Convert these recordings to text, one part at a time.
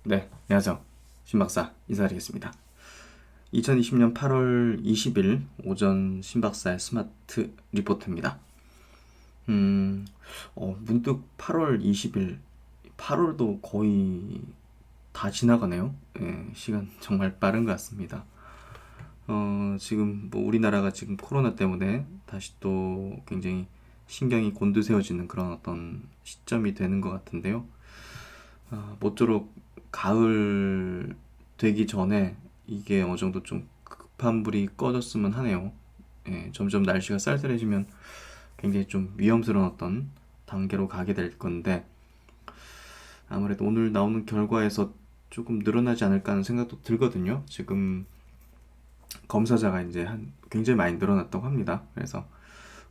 네, 안녕하세요. 신박사 인사드리겠습니다. 2020년 8월 20일 오전 신박사의 스마트 리포트입니다. 음, 문득 8월 20일, 8월도 거의 다 지나가네요. 예, 시간 정말 빠른 것 같습니다. 지금 뭐 우리나라가 지금 코로나 때문에 다시 또 굉장히 신경이 곤두세워지는 그런 어떤 시점이 되는 것 같은데요. 모쪼록 가을 되기 전에 이게 어느 정도 좀 급한 불이 꺼졌으면 하네요. 예, 점점 날씨가 쌀쌀해지면 굉장히 좀 위험스러운 어떤 단계로 가게 될 건데 아무래도 오늘 나오는 결과에서 조금 늘어나지 않을까 하는 생각도 들거든요. 지금 검사자가 이제 굉장히 많이 늘어났다고 합니다. 그래서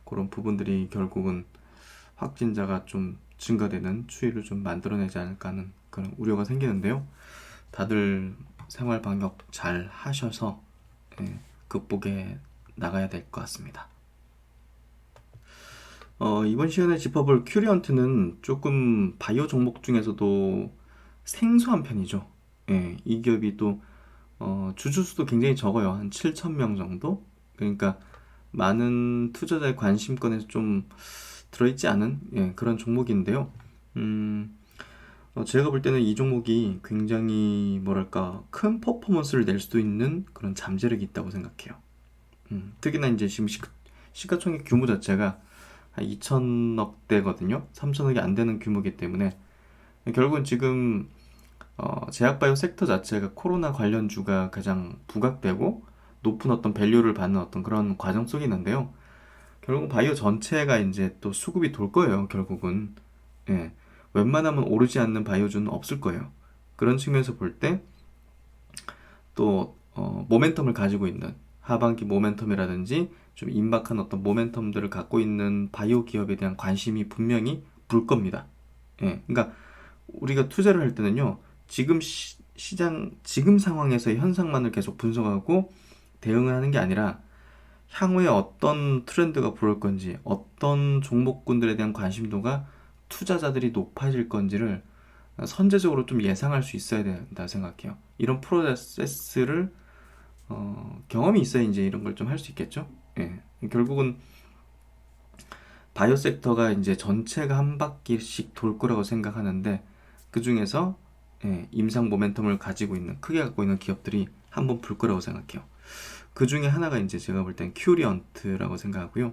그런 부분들이 결국은 확진자가 좀 증가되는 추이를 좀 만들어내지 않을까 하는 그런 우려가 생기는데요. 다들 생활 방역 잘 하셔서 극복해 나가야 될 것 같습니다. 이번 시간에 짚어볼 큐리언트는 조금 바이오 종목 중에서도 생소한 편이죠. 예, 이 기업이 또 주주수도 굉장히 적어요. 한 7,000명 정도? 그러니까 많은 투자자의 관심권에서 좀 들어있지 않은 그런 종목인데요. 음, 제가 볼 때는 이 종목이 굉장히 뭐랄까 큰 퍼포먼스를 낼 수도 있는 그런 잠재력이 있다고 생각해요. 특히나 이제 지금 시가총액 규모 자체가 한 2천억대거든요. 3천억이 안 되는 규모이기 때문에 결국은 지금 제약바이오 섹터 자체가 코로나 관련주가 가장 부각되고 높은 어떤 밸류를 받는 어떤 그런 과정 속에 있는데요. 결국 바이오 전체가 이제 또 수급이 돌 거예요. 결국은 예, 웬만하면 오르지 않는 바이오주는 없을 거예요. 그런 측면에서 볼 때 또 모멘텀을 가지고 있는 하반기 모멘텀이라든지 좀 임박한 어떤 모멘텀들을 갖고 있는 바이오 기업에 대한 관심이 분명히 불 겁니다. 예, 그러니까 우리가 투자를 할 때는요, 지금 시장 지금 상황에서의 현상만을 계속 분석하고 대응을 하는 게 아니라 향후에 어떤 트렌드가 불을 건지, 어떤 종목군들에 대한 관심도가 투자자들이 높아질 건지를 선제적으로 좀 예상할 수 있어야 된다 생각해요. 이런 프로세스를 경험이 있어야 이제 이런 걸 좀 할 수 있겠죠. 예. 결국은 바이오 섹터가 이제 전체가 한 바퀴씩 돌 거라고 생각하는데 그 중에서 임상 모멘텀을 가지고 있는 크게 갖고 있는 기업들이 한번 불 거라고 생각해요. 그 중에 하나가 이제 제가 볼 땐 큐리언트라고 생각하고요.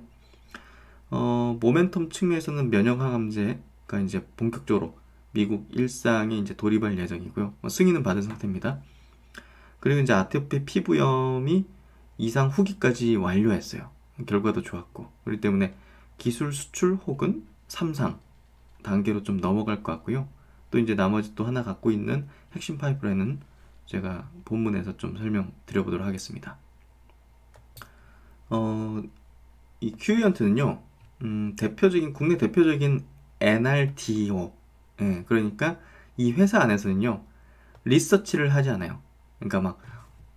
모멘텀 측면에서는 면역 항암제가 이제 본격적으로 미국 일상에 이제 돌입할 예정이고요. 승인은 받은 상태입니다. 그리고 이제 아토피 피부염이 이상 후기까지 완료했어요. 결과도 좋았고. 그렇기 때문에 기술 수출 혹은 3상 단계로 좀 넘어갈 것 같고요. 또 이제 나머지 또 하나 갖고 있는 핵심 파이프라인은 제가 본문에서 좀 설명드려보도록 하겠습니다. 이 큐리언트는요, 국내 대표적인 NRDO, 그러니까 이 회사 안에서는요, 리서치를 하지 않아요. 그러니까 막,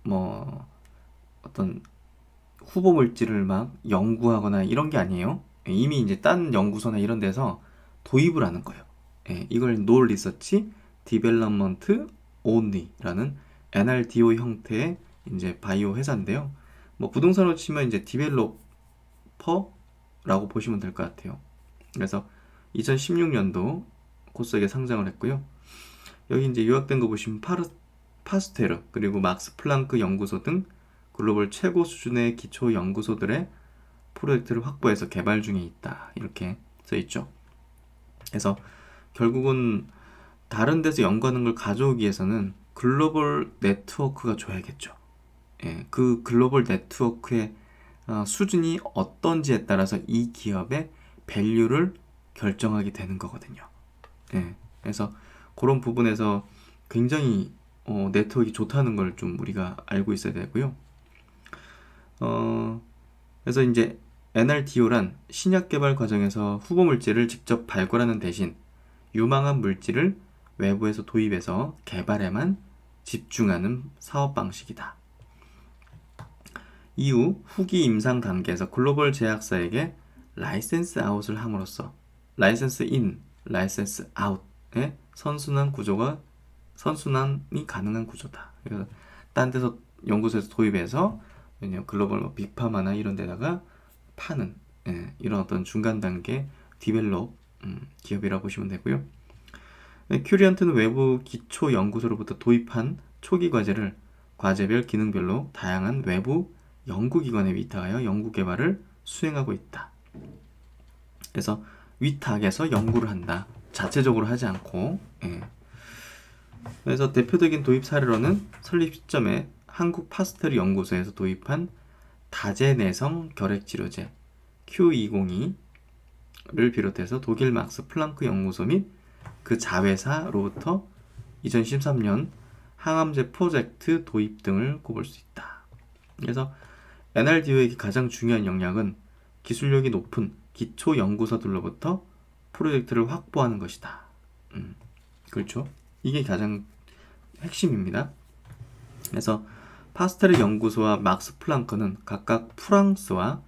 뭐, 어떤 후보 물질을 막 연구하거나 이런 게 아니에요. 이미 이제 딴 연구소나 이런 데서 도입을 하는 거예요. 이걸 No Research Development Only라는 NRDO 형태의 이제 바이오 회사인데요. 뭐 부동산으로 치면 이제 디벨로퍼라고 보시면 될 것 같아요. 그래서 2016년도 코스닥에 상장을 했고요. 여기 이제 요약된 거 보시면 파스테르 그리고 막스 플랑크 연구소 등 글로벌 최고 수준의 기초 연구소들의 프로젝트를 확보해서 개발 중에 있다. 이렇게 써 있죠. 그래서 결국은 다른 데서 연구하는 걸 가져오기 위해서는 글로벌 네트워크가 줘야겠죠. 그 글로벌 네트워크의 수준이 어떤지에 따라서 이 기업의 밸류를 결정하게 되는 거거든요. 그래서 그런 부분에서 굉장히 네트워크가 좋다는 걸 좀 우리가 알고 있어야 되고요. 그래서 이제 NRDO란 신약 개발 과정에서 후보 물질을 직접 발굴하는 대신 유망한 물질을 외부에서 도입해서 개발에만 집중하는 사업 방식이다. 이후 후기 임상 단계에서 글로벌 제약사에게 라이센스 아웃을 함으로써 라이센스 인, 라이센스 아웃의 선순환 구조가 선순환이 가능한 구조다. 그래서 딴 데서 연구소에서 도입해서 그냥 글로벌 뭐 빅파마나 이런 데다가 파는 이런 어떤 중간 단계 디벨롭 기업이라고 보시면 되고요. 큐리언트는 외부 기초 연구소로부터 도입한 초기 과제를 과제별 기능별로 다양한 외부 연구기관에 위탁하여 연구 개발을 수행하고 있다. 그래서 위탁해서 연구를 한다. 자체적으로 하지 않고. 그래서 대표적인 도입 사례로는 설립 시점에 한국 파스텔 연구소에서 도입한 다제내성 결핵치료제 Q202를 비롯해서 독일 막스 플랑크 연구소 및 그 자회사로부터 2013년 항암제 프로젝트 도입 등을 꼽을 수 있다. 그래서 NRDO에게 가장 중요한 역량은 기술력이 높은 기초 연구소들로부터 프로젝트를 확보하는 것이다. 그렇죠? 이게 가장 핵심입니다. 그래서 파스텔 연구소와 막스 플랑크는 각각 프랑스와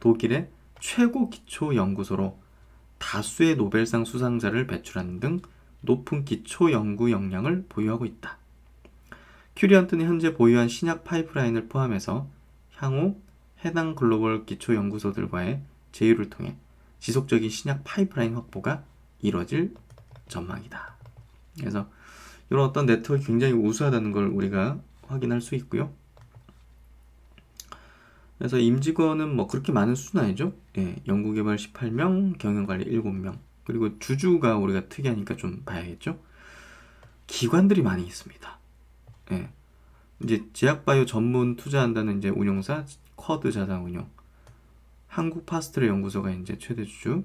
독일의 최고 기초 연구소로 다수의 노벨상 수상자를 배출하는 등 높은 기초 연구 역량을 보유하고 있다. 큐리언트는 현재 보유한 신약 파이프라인을 포함해서 향후 해당 글로벌 기초 연구소들과의 제휴를 통해 지속적인 신약 파이프라인 확보가 이뤄질 전망이다. 그래서 이런 어떤 네트워크가 굉장히 우수하다는 걸 우리가 확인할 수 있고요. 그래서 임직원은 뭐 그렇게 많은 수준 아니죠. 연구개발 18명, 경영관리 7명. 그리고 주주가 우리가 특이하니까 좀 봐야겠죠. 기관들이 많이 있습니다. 이제 제약바이오 전문 투자한다는 이제 운용사 쿼드 자산운용, 한국 파스텔 연구소가 이제 최대 주주,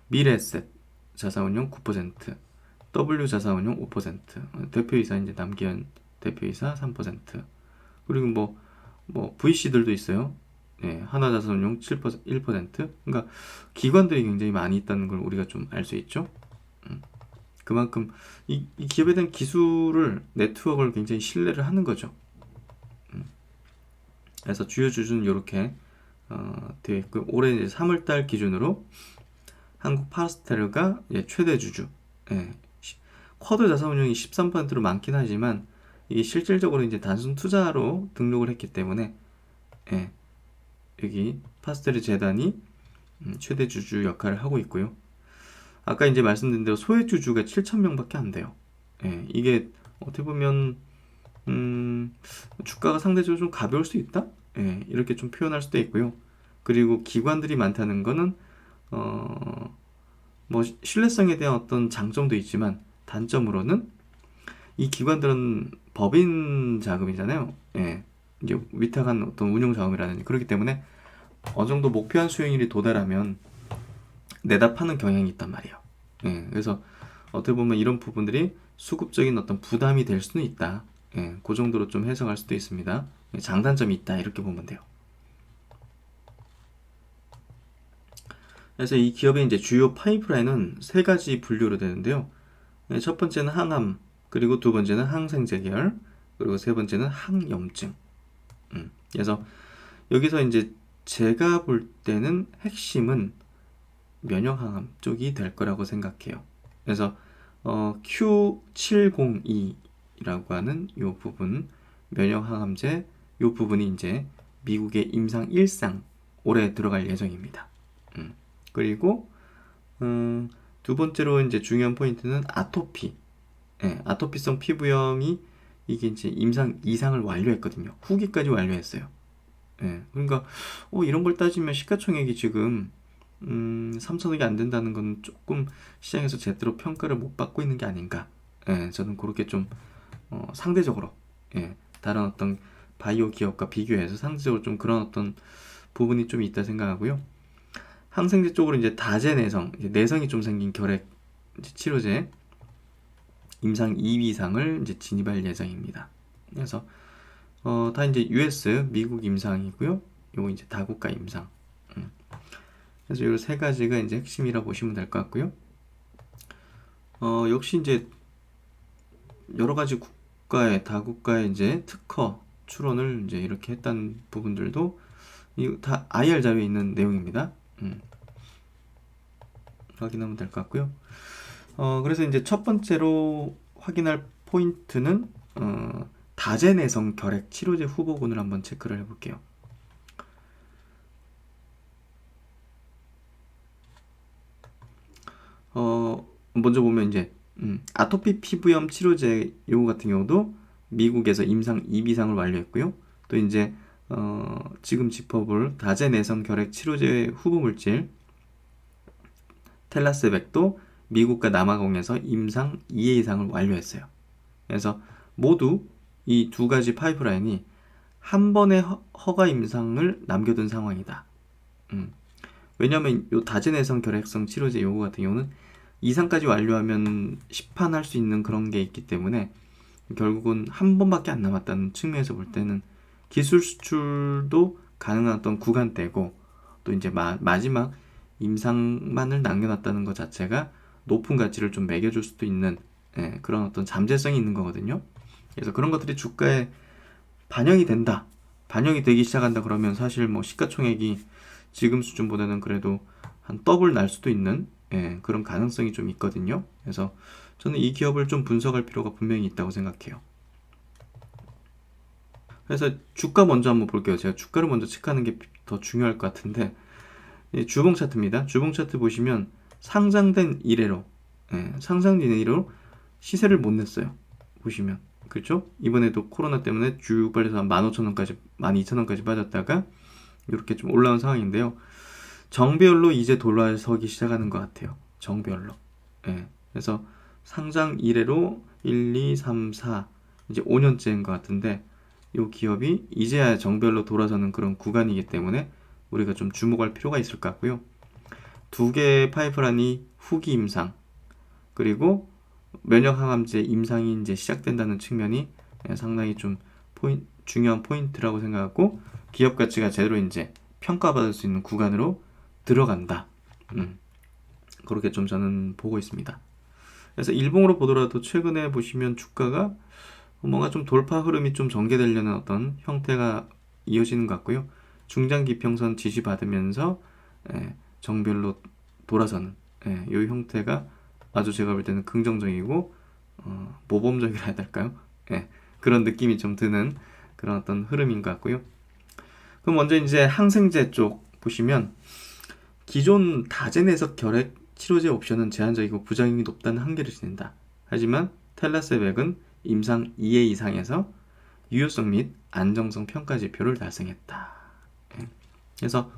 미래에셋 자산운용 9%, W 자산운용 5%, 대표이사 이제 남기현 대표이사 3%, 그리고 뭐 VC들도 있어요. 하나자산운용 7%, 1%. 그러니까 기관들이 굉장히 많이 있다는 걸 우리가 좀 알 수 있죠. 그만큼 이 기업에 대한 기술을 네트워크를 굉장히 신뢰를 하는 거죠. 그래서 주요 주주는 이렇게 되어 있고 올해 이제 3월달 기준으로 한국 파스텔가 최대 주주. 쿼드 자산운용이 13%로 많긴 하지만 이게 실질적으로 이제 단순 투자로 등록을 했기 때문에 여기 파스텔 재단이 최대 주주 역할을 하고 있고요. 아까 이제 말씀드린 대로 소액 주주가 7,000명밖에 안 돼요. 이게 어떻게 보면 주가가 상대적으로 좀 가벼울 수 있다? 이렇게 좀 표현할 수도 있고요. 그리고 기관들이 많다는 거는 뭐 신뢰성에 대한 어떤 장점도 있지만 단점으로는 이 기관들은 법인 자금이잖아요. 이제 위탁한 어떤 운용 자금이라든지 그렇기 때문에 어느 정도 목표한 수익률이 도달하면 내다 파는 경향이 있단 말이에요. 그래서 어떻게 보면 이런 부분들이 수급적인 어떤 부담이 될 수는 있다. 그 정도로 좀 해석할 수도 있습니다. 장단점이 있다 이렇게 보면 돼요. 그래서 이 기업의 이제 주요 파이프라인은 세 가지 분류로 되는데요. 첫 번째는 항암, 그리고 두 번째는 항생제 계열, 그리고 세 번째는 항염증. 그래서 여기서 이제 제가 볼 때는 핵심은 면역항암 쪽이 될 거라고 생각해요. 그래서 Q702라고 하는 이 부분 면역항암제 이 부분이 이제 미국의 임상 1상 올해 들어갈 예정입니다. 그리고 두 번째로 이제 중요한 포인트는 아토피. 아토피성 피부염이 이게 이제 임상 2상을 완료했거든요. 후기까지 완료했어요. 그러니까 이런 걸 따지면 시가총액이 지금 3천억이 안 된다는 건 조금 시장에서 제대로 평가를 못 받고 있는 게 아닌가. 저는 그렇게 좀 상대적으로 다른 어떤 바이오 기업과 비교해서 상대적으로 좀 그런 어떤 부분이 좀 있다 생각하고요. 항생제 쪽으로 이제 다제내성, 이제 내성이 좀 생긴 결핵 이제 치료제 임상 2위상을 이제 진입할 예정입니다. 그래서 다 이제 US 미국 임상이고요. 요거 이제 다국가 임상. 그래서 이 세 가지가 이제 핵심이라 보시면 될 것 같고요. 역시 이제 여러 가지 다국가의 이제 특허 출원을 이제 이렇게 했다는 부분들도 다 IR 자료에 있는 내용입니다. 확인하면 될 것 같고요. 그래서 이제 첫 번째로 확인할 포인트는 다제내성 결핵 치료제 후보군을 한번 체크를 해볼게요. 먼저 보면 이제 아토피 피부염 치료제 요거 같은 경우도 미국에서 임상 2비상을 완료했고요. 또 이제 지금 짚어볼 다제내성 결핵 치료제 후보 물질 텔라스백도 미국과 남아공에서 임상 2회 이상을 완료했어요. 그래서 모두 이 두 가지 파이프라인이 한 번의 허가 임상을 남겨둔 상황이다. 왜냐면 요 다제내성 결핵성 치료제 요거 같은 경우는 이상까지 완료하면 시판할 수 있는 그런 게 있기 때문에 결국은 한 번밖에 안 남았다는 측면에서 볼 때는 기술 수출도 가능한 어떤 구간대고 또 이제 마지막 임상만을 남겨놨다는 것 자체가 높은 가치를 좀 매겨줄 수도 있는 그런 어떤 잠재성이 있는 거거든요. 그래서 그런 것들이 주가에 반영이 된다. 반영이 되기 시작한다 그러면 사실 뭐 시가총액이 지금 수준보다는 그래도 한 더블 날 수도 있는 그런 가능성이 좀 있거든요. 그래서 저는 이 기업을 좀 분석할 필요가 분명히 있다고 생각해요. 그래서 주가 먼저 한번 볼게요. 제가 주가를 먼저 체크하는 게 더 중요할 것 같은데 주봉 차트입니다. 주봉 차트 보시면 상장된 이래로 상장된 이래로 시세를 못 냈어요. 보시면 그렇죠? 이번에도 코로나 때문에 쭉 빨려서 한 15,000원까지 12,000원까지 빠졌다가 이렇게 좀 올라온 상황인데요. 정배열로 이제 돌아서기 시작하는 것 같아요. 정배열로. 그래서 상장 이래로 1, 2, 3, 4 이제 5년째인 것 같은데 이 기업이 이제야 정배열로 돌아서는 그런 구간이기 때문에 우리가 좀 주목할 필요가 있을 것 같고요. 두 개의 파이프라인이 후기 임상 그리고 면역 항암제 임상이 이제 시작된다는 측면이 상당히 좀 중요한 포인트라고 생각하고 기업 가치가 제대로 이제 평가받을 수 있는 구간으로 들어간다. 그렇게 좀 저는 보고 있습니다. 그래서 일봉으로 보더라도 최근에 보시면 주가가 뭔가 좀 돌파 흐름이 좀 전개되려는 어떤 형태가 이어지는 것 같고요. 중장기 평선 지지받으면서 정별로 돌아서는 이 형태가 아주 제가 볼 때는 긍정적이고 모범적이라 해야 될까요? 그런 느낌이 좀 드는 그런 어떤 흐름인 것 같고요. 그럼 먼저 이제 항생제 쪽 보시면 기존 다제내성 결핵 치료제 옵션은 제한적이고 부작용이 높다는 한계를 지닌다. 하지만 텔라세백은 임상 2회 이상에서 유효성 및 안정성 평가 지표를 달성했다. 그래서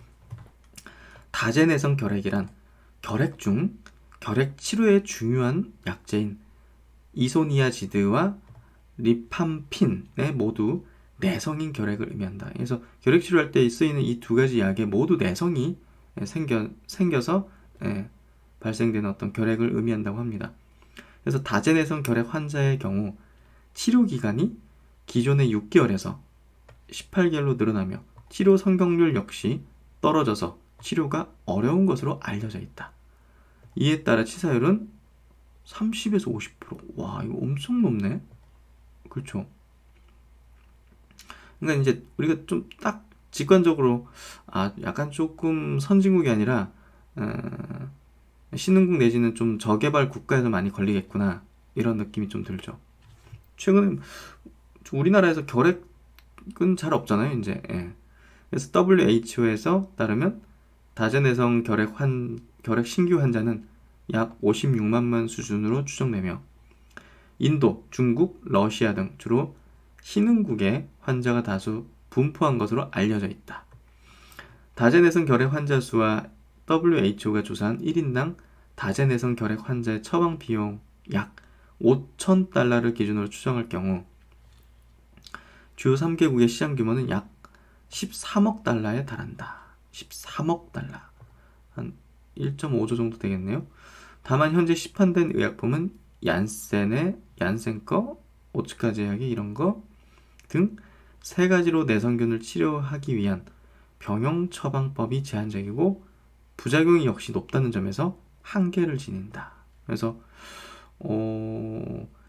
다제내성 결핵이란 결핵 중 결핵 치료에 중요한 약제인 이소니아지드와 리팜핀의 모두 내성인 결핵을 의미한다. 그래서 결핵 치료할 때 쓰이는 이 두 가지 약에 모두 내성이 생겨서 발생되는 어떤 결핵을 의미한다고 합니다. 그래서 다제내성 결핵 환자의 경우 치료 기간이 기존의 6개월에서 18개월로 늘어나며 치료 성공률 역시 떨어져서 치료가 어려운 것으로 알려져 있다. 이에 따라 치사율은 30에서 50%. 와, 이거 엄청 높네. 그렇죠. 그러니까 이제 우리가 좀 딱 직관적으로 약간 조금 선진국이 아니라 신흥국 내지는 좀 저개발 국가에서 많이 걸리겠구나 이런 느낌이 좀 들죠. 최근에 우리나라에서 결핵은 잘 없잖아요, 이제. 그래서 WHO에서 따르면 다제내성 결핵 신규 환자는 약 56만 명 수준으로 추정되며 인도, 중국, 러시아 등 주로 신흥국에 환자가 다수 분포한 것으로 알려져 있다. 다제내성 결핵 환자 수와 WHO가 조사한 1인당 다제내성 결핵 환자의 처방 비용 약 5,000달러를 기준으로 추정할 경우 주요 3개국의 시장 규모는 약 13억 달러에 달한다. 13억 달러. 한 1.5조 정도 되겠네요. 다만 현재 시판된 의약품은 얀센 거, 오츠카 제약이 이런 거 등 세 가지로 내성균을 치료하기 위한 병용 처방법이 제한적이고 부작용이 역시 높다는 점에서 한계를 지닌다. 그래서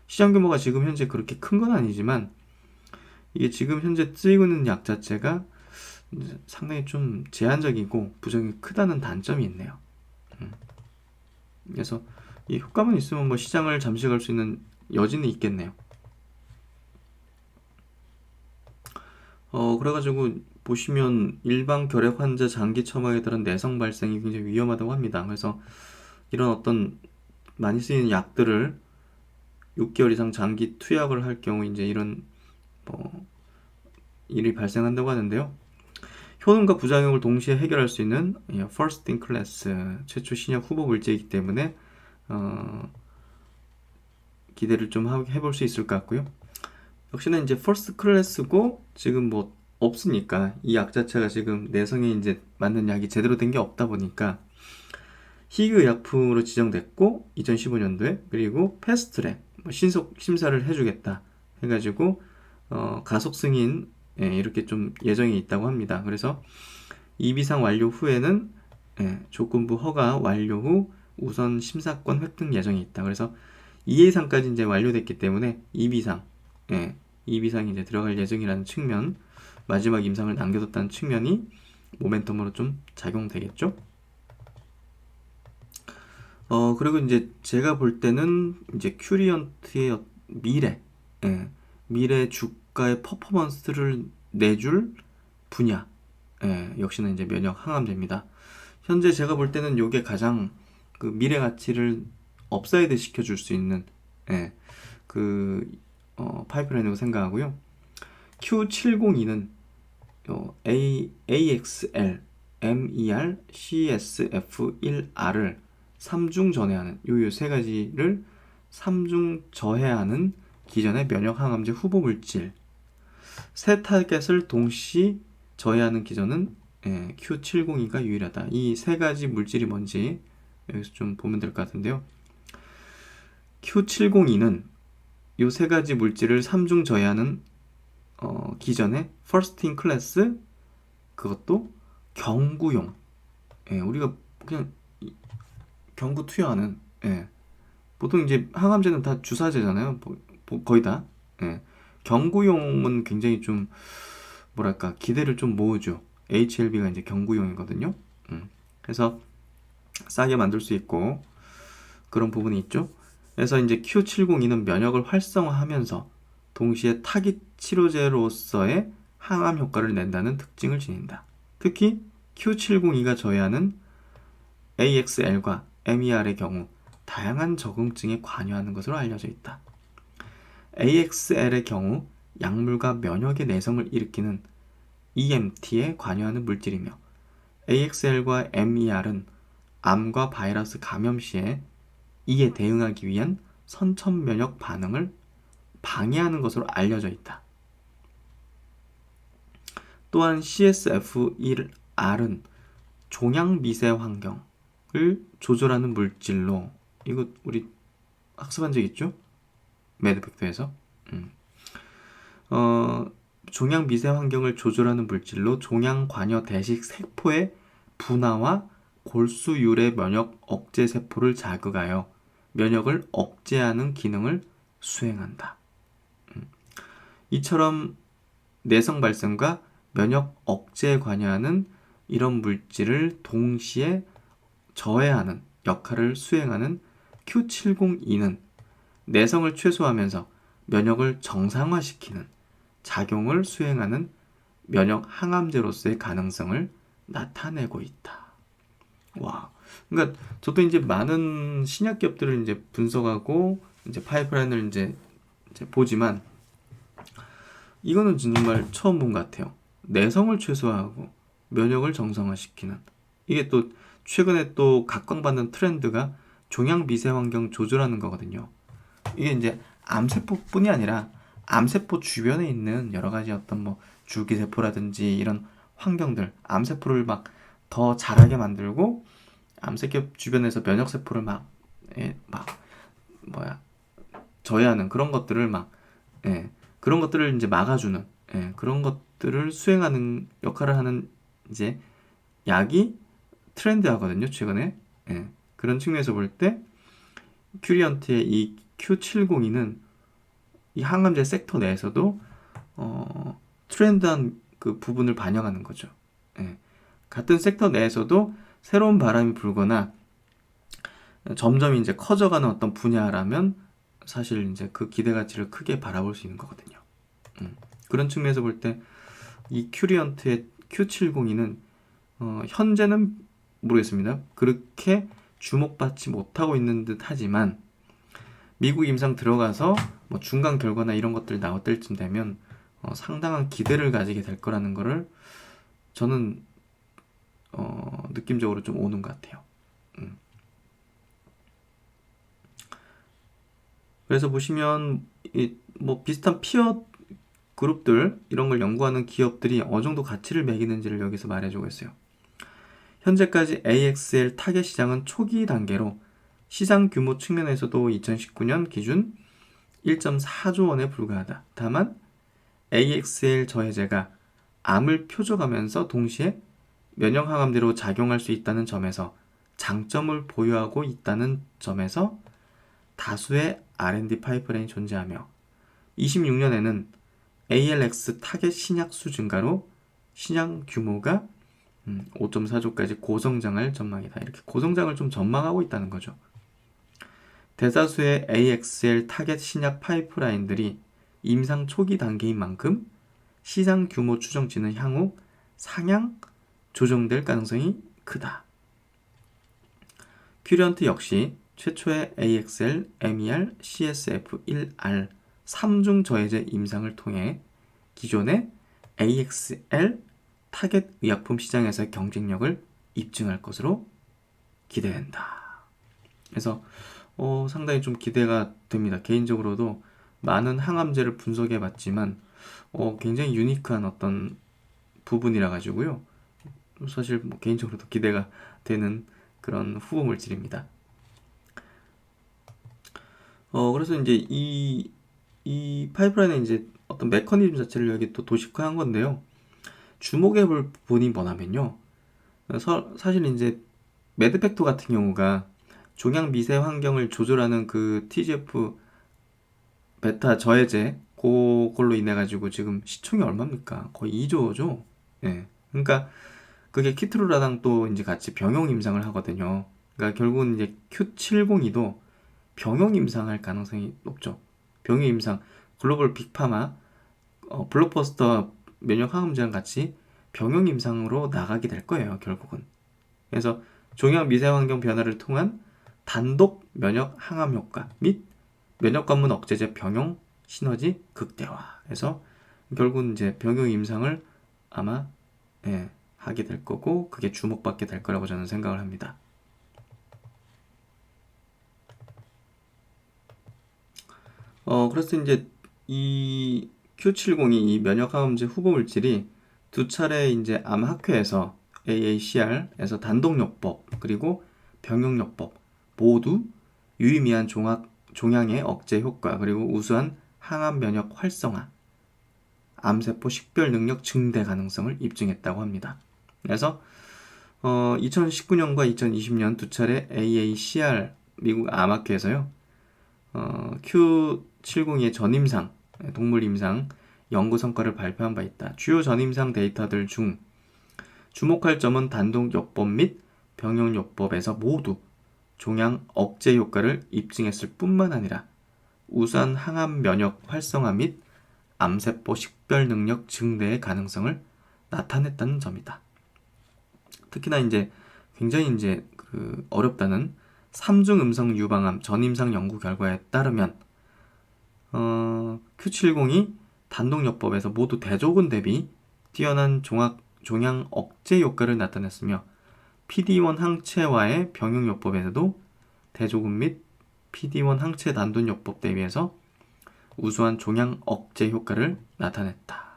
시장 규모가 지금 현재 그렇게 큰 건 아니지만 이게 지금 현재 쓰이고 있는 약 자체가 상당히 좀 제한적이고 부작용이 크다는 단점이 있네요. 그래서 이 효과만 있으면 뭐 시장을 잠식할 수 있는 여지는 있겠네요. 그래가지고 보시면 일반 결핵 환자 장기 처방에 따른 내성 발생이 굉장히 위험하다고 합니다. 그래서 이런 어떤 많이 쓰이는 약들을 6개월 이상 장기 투약을 할 경우 이제 이런 뭐 일이 발생한다고 하는데요. 효능과 부작용을 동시에 해결할 수 있는 first in class 최초 신약 후보 물질이기 때문에 기대를 좀 해볼 수 있을 것 같고요. 역시나 이제 first class고 지금 뭐 없으니까 이 약 자체가 지금 내성에 이제 맞는 약이 제대로 된 게 없다 보니까 희귀의약품으로 지정됐고 2015년도에 그리고 패스트트랙 신속 심사를 해주겠다 해가지고 가속 승인 이렇게 좀 예정이 있다고 합니다. 그래서 2비상 완료 후에는 조건부 허가 완료 후 우선 심사권 획득 예정이 있다. 그래서 2예상까지 이제 완료됐기 때문에 2비상 2비상이 이제 들어갈 예정이라는 측면, 마지막 임상을 남겨뒀다는 측면이 모멘텀으로 좀 작용되겠죠. 그리고 이제 제가 볼 때는 이제 큐리언트의 미래 주가의 퍼포먼스를 내줄 분야, 역시나 이제 면역 항암제입니다. 현재 제가 볼 때는 이게 가장 그 미래 가치를 업사이드 시켜줄 수 있는 파이프라인이라고 생각하고요. Q702는 AXL, MER, CSF1R을 3중 전해하는 요 세 가지를 3중 저해하는 기존의 면역 항암제 후보 물질, 세 타겟을 동시 저해하는 기전은 Q702가 유일하다. 이 세 가지 물질이 뭔지 여기서 좀 보면 될 것 같은데요. Q702는 이 세 가지 물질을 3중 저해하는 기전의 first in class, 그것도 경구용, 우리가 그냥 경구 투여하는, 보통 이제 항암제는 다 주사제잖아요. 거의 다. 경구용은 굉장히 좀 뭐랄까 기대를 좀 모으죠. HLB가 이제 경구용이거든요. 그래서 싸게 만들 수 있고 그런 부분이 있죠. 그래서 이제 Q702는 면역을 활성화하면서 동시에 타깃 치료제로서의 항암 효과를 낸다는 특징을 지닌다. 특히 Q702가 저해하는 AXL과 MER의 경우 다양한 적응증에 관여하는 것으로 알려져 있다. AXL의 경우 약물과 면역의 내성을 일으키는 EMT에 관여하는 물질이며 AXL과 MER은 암과 바이러스 감염 시에 이에 대응하기 위한 선천 면역 반응을 방해하는 것으로 알려져 있다. 또한 CSF1R은 종양 미세 환경을 조절하는 물질로, 이거 우리 학습한 적 있죠? 매드백도에서. 종양 미세 환경을 조절하는 물질로 종양 관여 대식 세포의 분화와 골수율의 면역 억제 세포를 자극하여 면역을 억제하는 기능을 수행한다. 이처럼 내성 발생과 면역 억제에 관여하는 이런 물질을 동시에 저해하는 역할을 수행하는 Q702는 내성을 최소화하면서 면역을 정상화시키는 작용을 수행하는 면역 항암제로서의 가능성을 나타내고 있다. 와, 그러니까 저도 이제 많은 신약 기업들을 이제 분석하고 이제 파이프라인을 이제 보지만 이거는 정말 처음 본 것 같아요. 내성을 최소화하고 면역을 정상화시키는, 이게 또 최근에 또 각광받는 트렌드가 종양 미세 환경 조절하는 거거든요. 이게 이제 암세포뿐이 아니라 암세포 주변에 있는 여러 가지 어떤 뭐 줄기세포라든지 이런 환경들, 암세포를 막 더 자라게 만들고 암세포 주변에서 면역세포를 저해하는 그런 것들을 그런 것들을 이제 막아주는, 그런 것들을 수행하는 역할을 하는 이제 약이 트렌드하거든요, 최근에. 그런 측면에서 볼 때 큐리언트의 이 Q702는 이 항암제 섹터 내에서도 트렌드한 그 부분을 반영하는 거죠. 같은 섹터 내에서도 새로운 바람이 불거나 점점 이제 커져가는 어떤 분야라면 사실 이제 그 기대 가치를 크게 바라볼 수 있는 거거든요. 그런 측면에서 볼 때 이 큐리언트의 Q702는 현재는 모르겠습니다. 그렇게 주목받지 못하고 있는 듯 하지만 미국 임상 들어가서 뭐 중간 결과나 이런 것들 나올 때쯤 되면 상당한 기대를 가지게 될 거라는 거를 저는 느낌적으로 좀 오는 것 같아요. 그래서 보시면 뭐 비슷한 피어 그룹들 이런 걸 연구하는 기업들이 어느 정도 가치를 매기는지를 여기서 말해주고 있어요. 현재까지 AXL 타겟 시장은 초기 단계로 시장 규모 측면에서도 2019년 기준 1.4조 원에 불과하다. 다만 AXL 저해제가 암을 표적하면서 동시에 면역 항암제로 작용할 수 있다는 점에서 장점을 보유하고 있다는 점에서 다수의 R&D 파이프라인이 존재하며 26년에는 ALX 타겟 신약 수 증가로 시장 규모가 5.4조까지 고성장할 전망이다. 이렇게 고성장을 좀 전망하고 있다는 거죠. 대다수의 AXL 타겟 신약 파이프라인들이 임상 초기 단계인 만큼 시장 규모 추정치는 향후 상향 조정될 가능성이 크다. 큐리언트 역시 최초의 AXL, MER, CSF1R 3중 저해제 임상을 통해 기존의 AXL 타겟 의약품 시장에서의 경쟁력을 입증할 것으로 기대된다. 그래서 상당히 좀 기대가 됩니다. 개인적으로도 많은 항암제를 분석해 봤지만 굉장히 유니크한 어떤 부분이라 가지고요. 사실 뭐 개인적으로도 기대가 되는 그런 후보 물질입니다. 그래서 이제 이 파이프라인의 이제 어떤 메커니즘 자체를 여기 또 도식화한 건데요. 주목해 볼 부분이 뭐냐면요. 사실 이제 매드팩토 같은 경우가 종양 미세 환경을 조절하는 그 TGF 베타 저해제 그걸로 인해 가지고 지금 시총이 얼마입니까? 거의 2조죠. 예. 그러니까 그게 키트루라랑 또 이제 같이 병용 임상을 하거든요. 그러니까 결국은 이제 Q702도 병용 임상할 가능성이 높죠. 병용 임상 글로벌 빅파마 블록버스터 면역 항암제랑 같이 병용 임상으로 나가게 될 거예요, 결국은. 그래서 종양 미세 환경 변화를 통한 단독 면역 항암 효과 및 면역 관문 억제제 병용 시너지 극대화. 해서 결국은 이제 병용 임상을 아마 하게 될 거고 그게 주목받게 될 거라고 저는 생각을 합니다. 그래서 이제 이 Q702 이 면역항암제 후보 물질이 두 차례 이제 암학회에서 AACR에서 단독요법 그리고 병용요법 모두 유의미한 종양의 억제 효과 그리고 우수한 항암 면역 활성화, 암세포 식별 능력 증대 가능성을 입증했다고 합니다. 그래서 2019년과 2020년 두 차례 AACR 미국 암학회에서요. Q702의 전임상, 동물 임상 연구 성과를 발표한 바 있다. 주요 전임상 데이터들 중 주목할 점은 단독요법 및 병용요법에서 모두 종양 억제 효과를 입증했을 뿐만 아니라 우수한 항암 면역 활성화 및 암세포 식별 능력 증대의 가능성을 나타냈다는 점이다. 특히나 이제 굉장히 이제 어렵다는 3중 음성 유방암 전임상 연구 결과에 따르면 Q702 단독요법에서 모두 대조군 대비 뛰어난 종양 억제 효과를 나타냈으며 PD-1 항체와의 병용요법에서도 대조군 및 PD-1 항체 단돈요법 대비해서 우수한 종양 억제 효과를 나타냈다.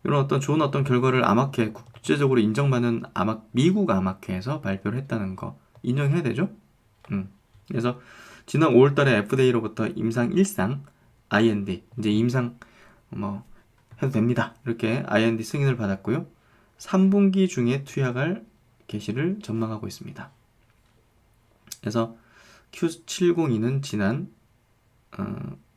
이런 어떤 좋은 어떤 결과를 암학회 국제적으로 인정받는 미국 암학회에서 발표를 했다는 거 인정해야 되죠? 그래서 지난 5월달에 FDA로부터 임상 1상 IND 이제 임상 뭐 해도 됩니다. 이렇게 IND 승인을 받았고요. 3분기 중에 투약할 개시를 전망하고 있습니다. 그래서 Q702는 지난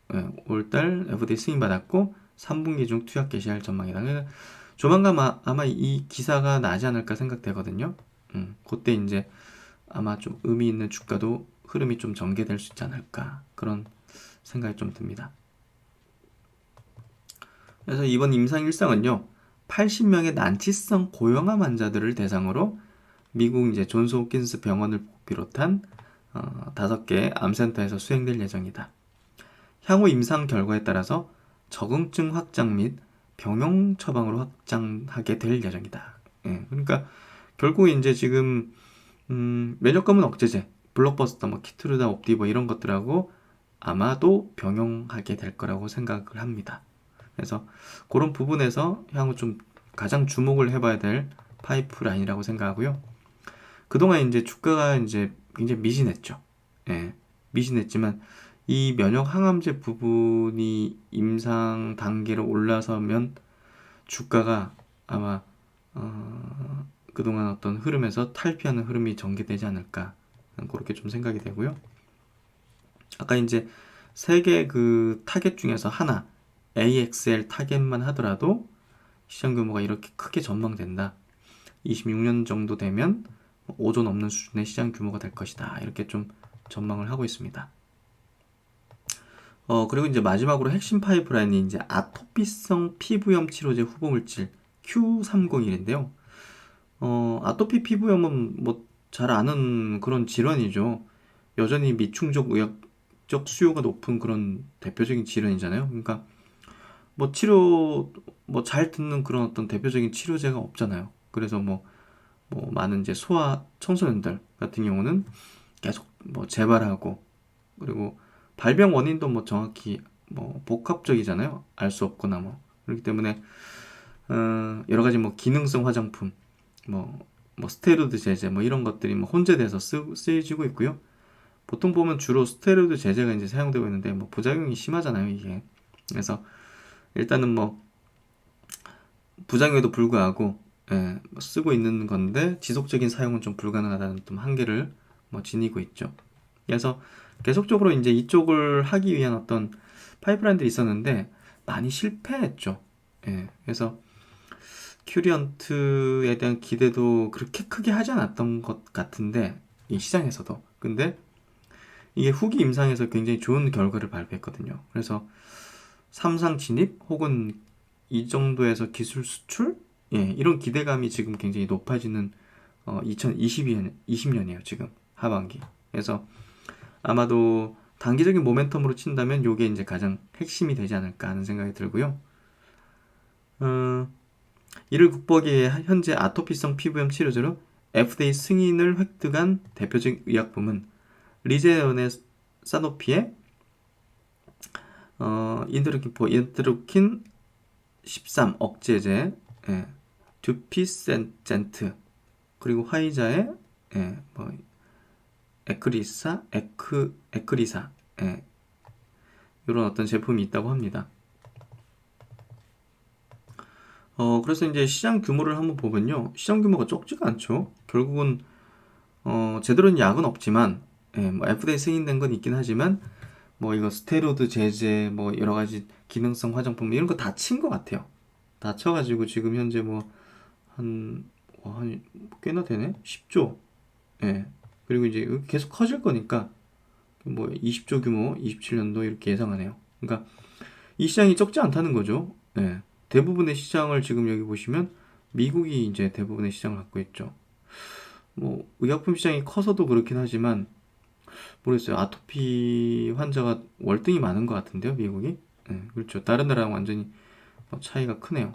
5월달 FDA 승인 받았고 3분기 중 투약 개시할 전망이다. 그러니까 조만간 아마 이 기사가 나지 않을까 생각되거든요. 그때 이제 아마 좀 의미 있는 주가도 흐름이 좀 전개될 수 있지 않을까 그런 생각이 좀 듭니다. 그래서 이번 임상 1상은요, 80명의 난치성 고형암 환자들을 대상으로 미국 이제 존스 홉킨스 병원을 비롯한 5개 암센터에서 수행될 예정이다. 향후 임상 결과에 따라서 적응증 확장 및 병용 처방으로 확장하게 될 예정이다. 예, 그러니까 결국 이제 지금 면역감은 억제제, 블록버스터, 뭐 키트루다, 옵디버 이런 것들하고 아마도 병용하게 될 거라고 생각을 합니다. 그래서 그런 부분에서 향후 좀 가장 주목을 해봐야 될 파이프라인이라고 생각하고요. 그동안 이제 주가가 이제 굉장히 미진했죠. 예, 미진했지만 이 면역 항암제 부분이 임상 단계로 올라서면 주가가 아마 그동안 어떤 흐름에서 탈피하는 흐름이 전개되지 않을까 그렇게 좀 생각이 되고요. 아까 이제 세 개 그 타겟 중에서 하나 AXL 타겟만 하더라도 시장 규모가 이렇게 크게 전망된다. 26년 정도 되면 5조 넘는 수준의 시장 규모가 될 것이다. 이렇게 좀 전망을 하고 있습니다. 그리고 이제 마지막으로 핵심 파이프라인이 이제 아토피성 피부염 치료제 후보물질 Q301인데요. 아토피 피부염은 뭐 잘 아는 그런 질환이죠. 여전히 미충족 의학적 수요가 높은 그런 대표적인 질환이잖아요. 그러니까 뭐 치료 뭐 잘 듣는 그런 어떤 대표적인 치료제가 없잖아요. 그래서 뭐 많은 이제 소아 청소년들 같은 경우는 계속 뭐 재발하고 그리고 발병 원인도 뭐 정확히 뭐 복합적이잖아요. 알 수 없거나 뭐 그렇기 때문에 여러 가지 뭐 기능성 화장품 뭐 스테로이드 제제 뭐 이런 것들이 뭐 혼재돼서 쓰여지고 있고요. 보통 보면 주로 스테로이드 제제가 이제 사용되고 있는데 뭐 부작용이 심하잖아요, 이게. 그래서 일단은 뭐 부작용에도 불구하고 뭐 쓰고 있는 건데 지속적인 사용은 좀 불가능하다는 좀 한계를 뭐 지니고 있죠. 그래서 계속적으로 이제 이쪽을 하기 위한 어떤 파이프라인들이 있었는데 많이 실패했죠. 그래서 큐리언트에 대한 기대도 그렇게 크게 하지 않았던 것 같은데 이 시장에서도 근데 이게 후기 임상에서 굉장히 좋은 결과를 발표했거든요. 그래서 3상 진입 혹은 이 정도에서 기술 수출 이런 기대감이 지금 굉장히 높아지는 2020년이에요 지금 하반기. 그래서 아마도 단기적인 모멘텀으로 친다면 이게 이제 가장 핵심이 되지 않을까 하는 생각이 들고요. 이를 극복하기 위해 현재 아토피성 피부염 치료제로 FDA 승인을 획득한 대표적인 의약품은 리제온의 사노피의 인터루킨 13 억제제, 듀피센젠트, 그리고 화이자의 뭐 에크리사, 이런 어떤 제품이 있다고 합니다. 그래서 이제 시장 규모를 한번 보면요, 시장 규모가 적지가 않죠. 결국은 제대로 된 약은 없지만, 뭐 FDA 승인된 건 있긴 하지만, 뭐 이거 스테로이드 제제, 뭐 여러 가지 기능성 화장품 이런 거 다 친 것 같아요. 다 쳐가지고 지금 현재 뭐 한 꽤나 되네, 10조. 그리고 이제 계속 커질 거니까 뭐 20조 규모, 27년도 이렇게 예상하네요. 그러니까 이 시장이 적지 않다는 거죠. 대부분의 시장을 지금 여기 보시면 미국이 이제 대부분의 시장을 갖고 있죠. 뭐 의약품 시장이 커서도 그렇긴 하지만 모르겠어요. 아토피 환자가 월등히 많은 것 같은데요, 미국이. 그렇죠. 다른 나라랑 완전히 차이가 크네요.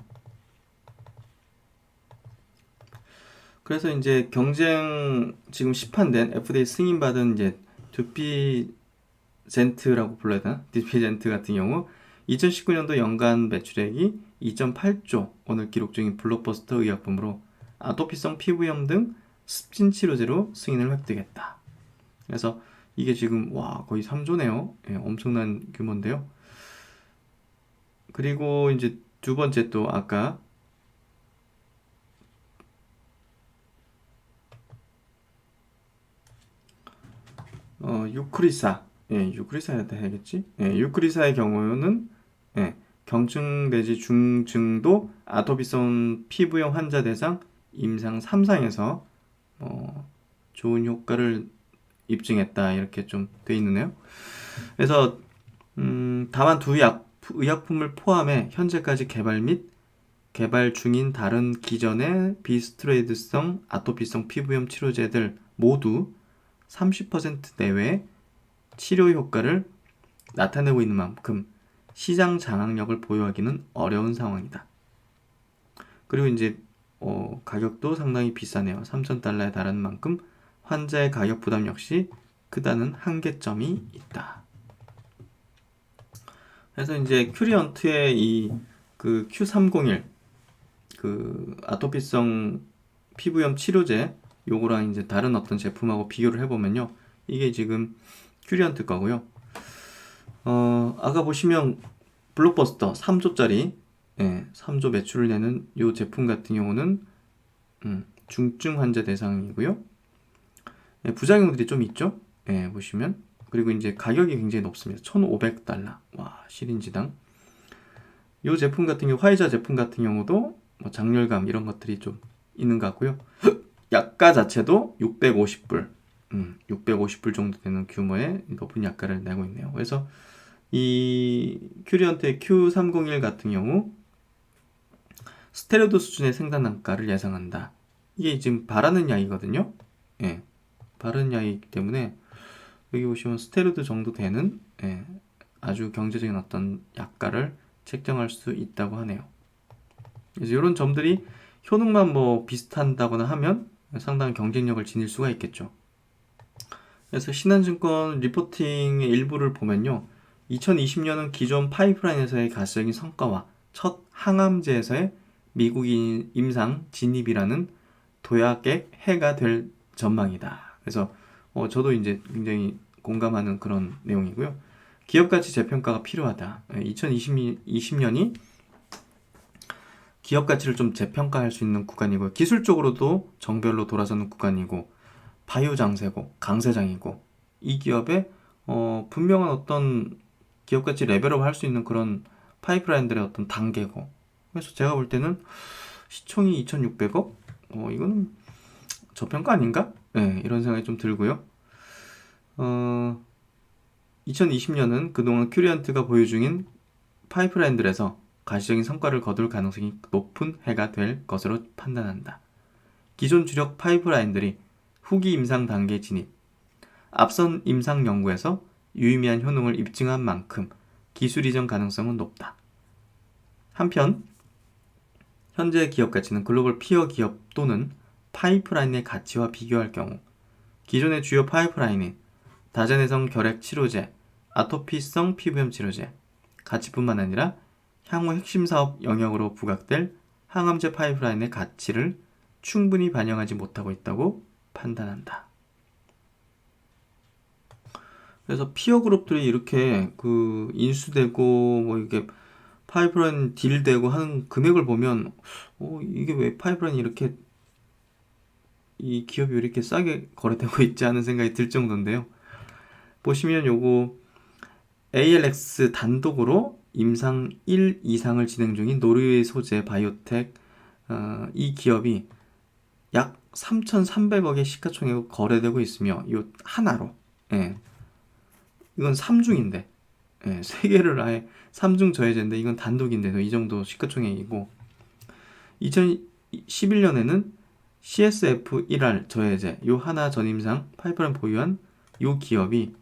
그래서 이제 경쟁 지금 시판된 FDA 승인받은 이제 듀피젠트라고 불러야 되나? 듀피젠트 같은 경우 2019년도 연간 매출액이 2.8조 오늘 기록 중인 블록버스터 의약품으로 아토피성 피부염 등 습진 치료제로 승인을 획득했다. 그래서 이게 지금 와 거의 3조네요. 엄청난 규모인데요. 그리고 이제 두 번째 또 아까 유크리사, 유크리사야 해야겠지? 유크리사의 경우는 경증 내지 중증도 아토피성 피부염 환자 대상 임상 3상에서 좋은 효과를 입증했다 이렇게 좀 돼 있네요. 그래서 다만 두 의약품을 포함해 현재까지 개발 및 개발 중인 다른 기존의 비스테로이드성 아토피성 피부염 치료제들 모두 30% 내외의 치료 효과를 나타내고 있는 만큼 시장 장악력을 보유하기는 어려운 상황이다. 그리고 이제 가격도 상당히 비싸네요. 3,000달러에 달하는 만큼 환자의 가격 부담 역시 크다는 한계점이 있다. 그래서 이제 큐리언트의 그 Q301 그 아토피성 피부염 치료제 요거랑 이제 다른 어떤 제품하고 비교를 해보면요, 이게 지금 큐리언트 거고요. 아까 보시면 블록버스터 3조짜리 3조 매출을 내는 요 제품 같은 경우는 중증 환자 대상이고요. 부작용들이 좀 있죠. 보시면. 그리고 이제 가격이 굉장히 높습니다. 1,500달러. 와, 시린지당. 요 제품 같은 경우, 화이자 제품 같은 경우도 뭐 장렬감 이런 것들이 좀 있는 것 같고요. 약가 자체도 650불. 650불 정도 되는 규모의 높은 약가를 내고 있네요. 그래서 이 큐리언트의 Q301 같은 경우 스테로이드 수준의 생산 단가를 예상한다. 이게 지금 바라는 약이거든요. 바라는 약이기 때문에 여기 보시면 스테로이드 정도 되는 아주 경제적인 어떤 약가를 책정할 수 있다고 하네요. 그래서 이런 점들이 효능만 뭐 비슷한다거나 하면 상당한 경쟁력을 지닐 수가 있겠죠. 그래서 신한증권 리포팅의 일부를 보면요, 2020년은 기존 파이프라인에서의 가시적인 성과와 첫 항암제에서의 미국인 임상 진입이라는 도약의 해가 될 전망이다. 그래서 저도 이제 굉장히 공감하는 그런 내용이고요. 기업가치 재평가가 필요하다. 2020년이 기업가치를 좀 재평가할 수 있는 구간이고, 기술적으로도 정별로 돌아서는 구간이고, 바이오 장세고 강세장이고, 이 기업에 분명한 어떤 기업가치 레벨업 할 수 있는 그런 파이프라인들의 어떤 단계고, 그래서 제가 볼 때는 시총이 2,600억? 이거는 저평가 아닌가? 이런 생각이 좀 들고요. 2020년은 그동안 큐리언트가 보유 중인 파이프라인들에서 가시적인 성과를 거둘 가능성이 높은 해가 될 것으로 판단한다. 기존 주력 파이프라인들이 후기 임상 단계 진입, 앞선 임상 연구에서 유의미한 효능을 입증한 만큼 기술 이전 가능성은 높다. 한편 현재 기업 가치는 글로벌 피어 기업 또는 파이프라인의 가치와 비교할 경우 기존의 주요 파이프라인인 다자내성 결핵 치료제, 아토피성 피부염 치료제, 가치뿐만 아니라 향후 핵심 사업 영역으로 부각될 항암제 파이프라인의 가치를 충분히 반영하지 못하고 있다고 판단한다. 그래서 피어 그룹들이 이렇게 그 인수되고 뭐 이게 파이프라인 딜되고 하는 금액을 보면 이게 왜 파이프라인이 이렇게 이 기업이 이렇게 싸게 거래되고 있지 하는 생각이 들 정도인데요. 보시면 요거 ALX 단독으로 임상 1 이상을 진행 중인 노르웨이 소재 바이오텍 이 기업이 약 3,300억의 시가총액으로 거래되고 있으며 이 하나로 이건 3중인데 3개를 아예 3중 저해제인데 이건 단독인데도 이 정도 시가총액이고, 2011년에는 CSF1R 저해제 요 하나 전임상 파이프라인 보유한 요 기업이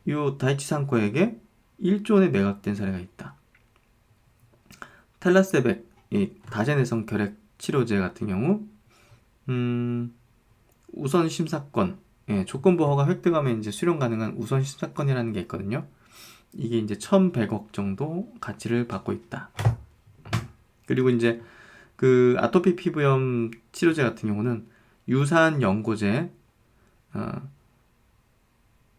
요 다이치 상코에게 1조 원에 매각된 사례가 있다. 텔라세백 이 다제내성 결핵 치료제 같은 경우 우선 심사권 조건부 허가 획득하면 이제 수령 가능한 우선 심사권이라는 게 있거든요. 이게 이제 1,100억 정도 가치를 받고 있다. 그리고 이제 그 아토피 피부염 치료제 같은 경우는 유사한 연고제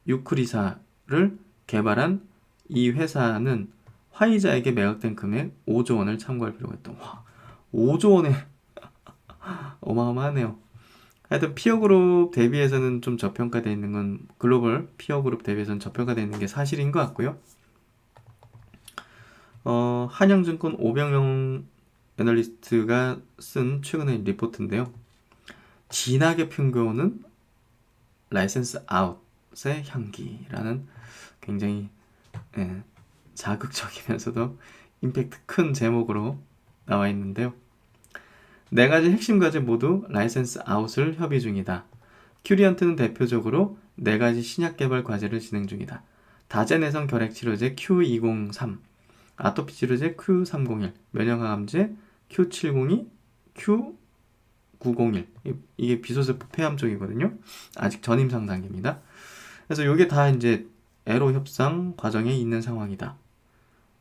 유크리사를 개발한 이 회사는 화이자에게 매각된 금액 5조 원을 참고할 필요가 있다. 와, 5조 원에 어마어마하네요. 하여튼 피어그룹 대비해서는 좀 저평가되어 있는 건, 글로벌 피어그룹 대비해서는 저평가되어 있는 게 사실인 것 같고요. 한영증권 500명 애널리스트가 쓴 최근의 리포트인데요. 진하게 풍겨오는 라이센스 아웃의 향기라는 굉장히 자극적이면서도 임팩트 큰 제목으로 나와 있는데요. 네 가지 핵심 과제 모두 라이센스 아웃을 협의 중이다. 큐리언트는 대표적으로 네 가지 신약 개발 과제를 진행 중이다. 다제내성 결핵 치료제 Q203, 아토피 치료제 Q301, 면역항암제 Q702, Q901. 이게 비소세포 폐암 쪽이거든요. 아직 전임상 단계입니다. 그래서 이게 다 이제 애로 협상 과정에 있는 상황이다.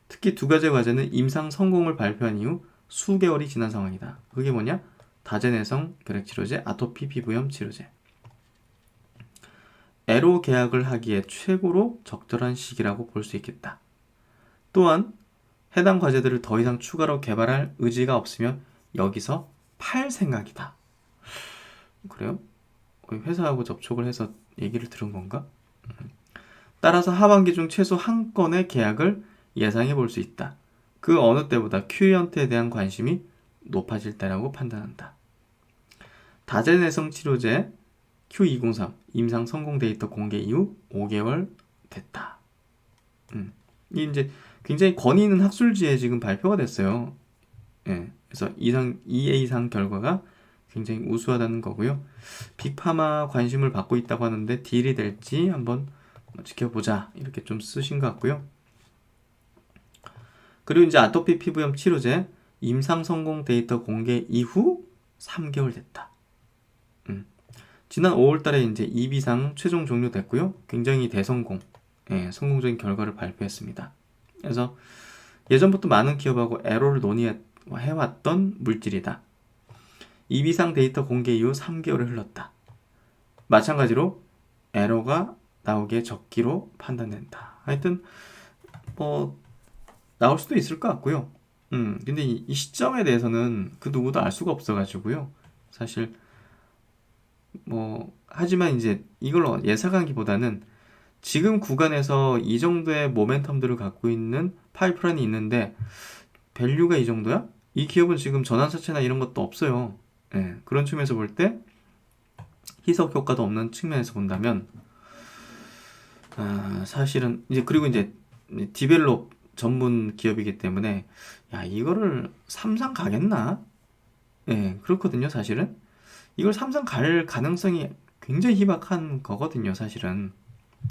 특히 두 가지 과제는 임상 성공을 발표한 이후 수개월이 지난 상황이다. 그게 뭐냐? 다제내성 결핵 치료제, 아토피 피부염 치료제. 애로 계약을 하기에 최고로 적절한 시기라고 볼 수 있겠다. 또한 해당 과제들을 더 이상 추가로 개발할 의지가 없으면 여기서 팔 생각이다. 그래요? 회사하고 접촉을 해서 얘기를 들은 건가? 따라서 하반기 중 최소 한 건의 계약을 예상해 볼 수 있다. 그 어느 때보다 큐리언트에 대한 관심이 높아질 때라고 판단한다. 다제내성 치료제 Q203 임상 성공 데이터 공개 이후 5개월 됐다. 이 이제 굉장히 권위 있는 학술지에 지금 발표가 됐어요. 예, 그래서 2회 이상 결과가 굉장히 우수하다는 거고요. 빅파마 관심을 받고 있다고 하는데 딜이 될지 한번 지켜보자 이렇게 좀 쓰신 것 같고요. 그리고 이제 아토피 피부염 치료제 임상 성공 데이터 공개 이후 3개월 됐다. 지난 5월달에 이제 2비상 최종 종료됐고요. 굉장히 대성공, 성공적인 결과를 발표했습니다. 그래서 예전부터 많은 기업하고 애로를 논의해왔던 물질이다. 2비상 데이터 공개 이후 3개월이 흘렀다. 마찬가지로 에러가 나오기에 적기로 판단된다. 하여튼 뭐 나올 수도 있을 것 같고요. 근데 이 시점에 대해서는 그 누구도 알 수가 없어가지고요. 사실 뭐 하지만 이제 이걸 예상하기보다는 지금 구간에서 이 정도의 모멘텀들을 갖고 있는 파이프라인이 있는데 밸류가 이 정도야? 이 기업은 지금 전환사채나 이런 것도 없어요. 예, 그런 측면에서 볼 때 희석 효과도 없는 측면에서 본다면 사실은 이제 그리고 이제 디벨롭 전문 기업이기 때문에 야 이거를 삼상 가겠나? 예, 그렇거든요. 사실은 이걸 삼상 갈 가능성이 굉장히 희박한 거거든요. 사실은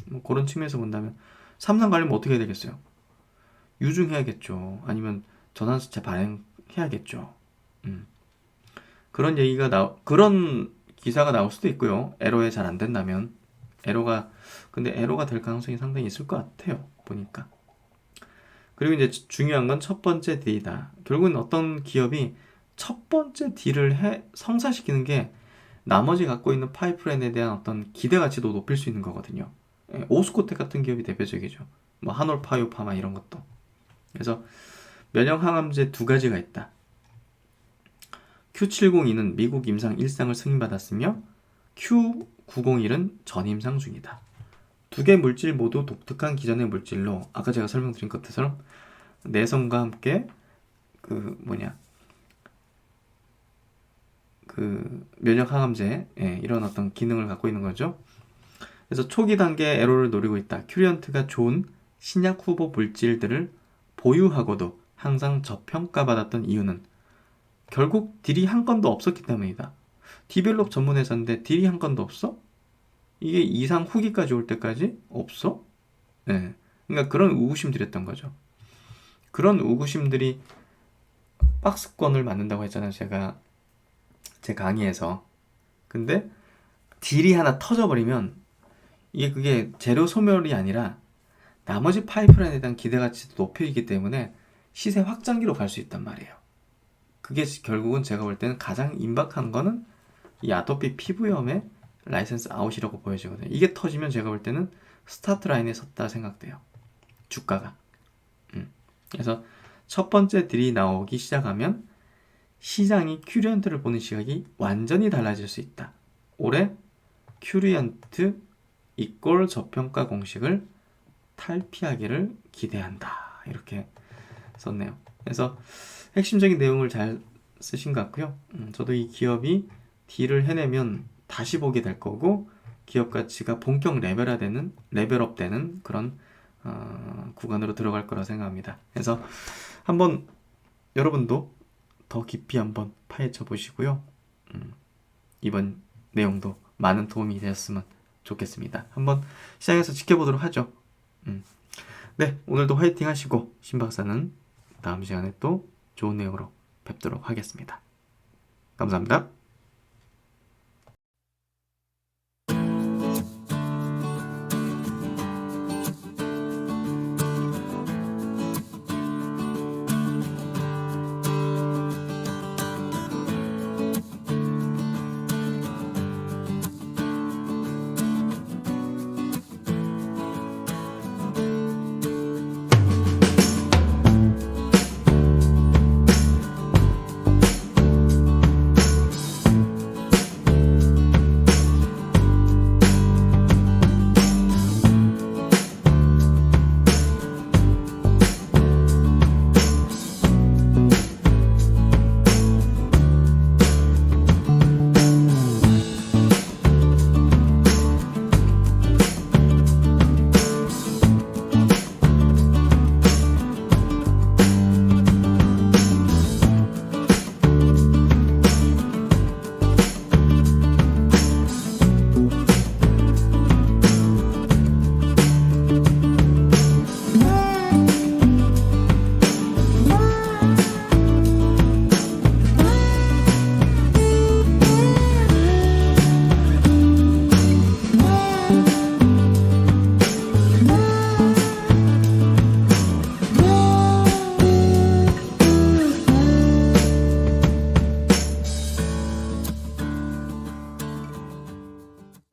뭐 그런 측면에서 본다면 삼상 가려면 어떻게 해야 되겠어요? 유증해야겠죠. 아니면 전환사채 발행해야겠죠. 그런 기사가 나올 수도 있고요. 에러에 잘 안 된다면 근데 에러가 될 가능성이 상당히 있을 것 같아요. 보니까. 그리고 이제 중요한 건 첫 번째 딜이다. 결국은 어떤 기업이 첫 번째 딜을 성사시키는 게 나머지 갖고 있는 파이프라인에 대한 어떤 기대 가치도 높일 수 있는 거거든요. 오스코텍 같은 기업이 대표적이죠. 뭐 한올파이오파마 이런 것도. 그래서 면역항암제 두 가지가 있다. Q702는 미국 임상 1상을 승인받았으며 Q901은 전임상 중이다. 두 개 물질 모두 독특한 기전의 물질로 아까 제가 설명드린 것처럼 내성과 함께 면역항암제 이런 어떤 기능을 갖고 있는 거죠. 그래서 초기 단계 에로를 노리고 있다. 큐리언트가 좋은 신약 후보 물질들을 보유하고도 항상 저평가받았던 이유는 결국 딜이 한 건도 없었기 때문이다. 디벨롭 전문 회사인데 딜이 한 건도 없어? 이게 이상 후기까지 올 때까지 없어? 네. 그러니까 그런 의구심들이 었던 거죠. 그런 의구심들이 박스권을 만든다고 했잖아요. 제가 제 강의에서. 근데 딜이 하나 터져버리면 그게 재료 소멸이 아니라 나머지 파이프라인에 대한 기대가치도 높여지기 때문에 시세 확장기로 갈 수 있단 말이에요. 그게 결국은 제가 볼 때는 가장 임박한 거는 이 아토피 피부염의 라이센스 아웃이라고 보여지거든요. 이게 터지면 제가 볼 때는 스타트 라인에 섰다 생각돼요. 주가가. 그래서 첫 번째 딜이 나오기 시작하면 시장이 큐리언트를 보는 시각이 완전히 달라질 수 있다. 올해 큐리언트 이꼴 저평가 공식을 탈피하기를 기대한다. 이렇게 썼네요. 그래서 핵심적인 내용을 잘 쓰신 것 같고요. 저도 이 기업이 딜을 해내면 다시 보게 될 거고 기업 가치가 본격 레벨업되는 그런 구간으로 들어갈 거라 생각합니다. 그래서 한번 여러분도 더 깊이 한번 파헤쳐 보시고요. 이번 내용도 많은 도움이 되었으면 좋겠습니다. 한번 시장에서 지켜보도록 하죠. 네, 오늘도 화이팅 하시고 신 박사는 다음 시간에 또 좋은 내용으로 뵙도록 하겠습니다. 감사합니다.